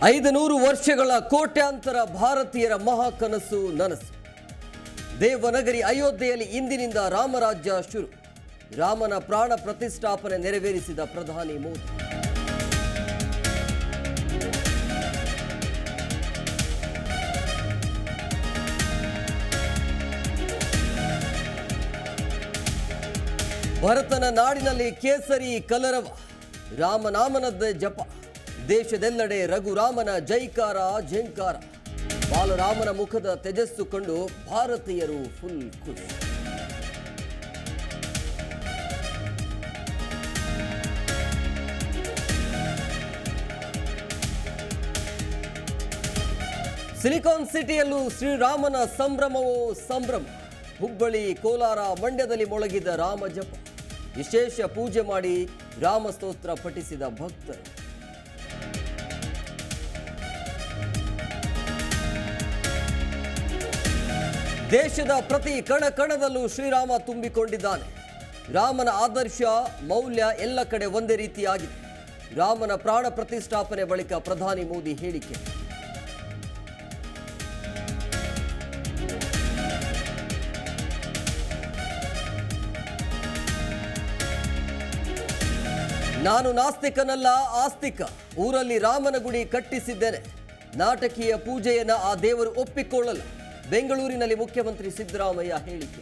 500 ವರ್ಷಗಳ ಕೋಟ್ಯಾಂತರ ಭಾರತೀಯರ ಮಹಾಕನಸು ನನಸು. ದೇವನಗರಿ ಅಯೋಧ್ಯೆಯಲ್ಲಿ ಇಂದಿನಿಂದ ರಾಮರಾಜ್ಯ ಶುರು. ರಾಮನ ಪ್ರಾಣ ಪ್ರತಿಷ್ಠಾಪನೆ ನೆರವೇರಿಸಿದ ಪ್ರಧಾನಿ ಮೋದಿ. ಭರತನ ನಾಡಿನಲ್ಲಿ ಕೇಸರಿ ಕಲರವ, ರಾಮನಾಮನದ್ದೇ ಜಪ. ದೇಶದೆಲ್ಲೆಡೆ ರಘುರಾಮನ ಜೈಕಾರ ಝೇಂಕಾರ. ಬಾಲರಾಮನ ಮುಖದ ತೇಜಸ್ಸು ಕಂಡು ಭಾರತೀಯರು ಫುಲ್ ಖುಷಿ. ಸಿಲಿಕಾನ್ ಸಿಟಿಯಲ್ಲೂ ಶ್ರೀರಾಮನ ಸಂಭ್ರಮವೋ ಸಂಭ್ರಮ. ಹುಬ್ಬಳ್ಳಿ, ಕೋಲಾರ, ಮಂಡ್ಯದಲ್ಲಿ ಮೊಳಗಿದ ರಾಮ ಜಪ. ವಿಶೇಷ ಪೂಜೆ ಮಾಡಿ ರಾಮ ಸ್ತೋತ್ರ ಪಠಿಸಿದ ಭಕ್ತರು. ದೇಶದ ಪ್ರತಿ ಕಣ ಕಣದಲ್ಲೂ ಶ್ರೀರಾಮ ತುಂಬಿಕೊಂಡಿದ್ದಾನೆ. ರಾಮನ ಆದರ್ಶ ಮೌಲ್ಯ ಎಲ್ಲ ಕಡೆ ಒಂದೇ ರೀತಿಯಾಗಿದೆ. ರಾಮನ ಪ್ರಾಣ ಪ್ರತಿಷ್ಠಾಪನೆ ಬಳಿಕ ಪ್ರಧಾನಿ ಮೋದಿ ಹೇಳಿಕೆ. ನಾನು ನಾಸ್ತಿಕನಲ್ಲ, ಆಸ್ತಿಕ. ಊರಲ್ಲಿ ರಾಮನ ಗುಡಿ ಕಟ್ಟಿಸಿದ್ದೇನೆ. ನಾಟಕೀಯ ಪೂಜೆಯನ್ನ ಆ ದೇವರು ಒಪ್ಪಿಕೊಳ್ಳಲ್ಲ. ಬೆಂಗಳೂರಿನಲ್ಲಿ ಮುಖ್ಯಮಂತ್ರಿ ಸಿದ್ದರಾಮಯ್ಯ ಹೇಳಿಕೆ.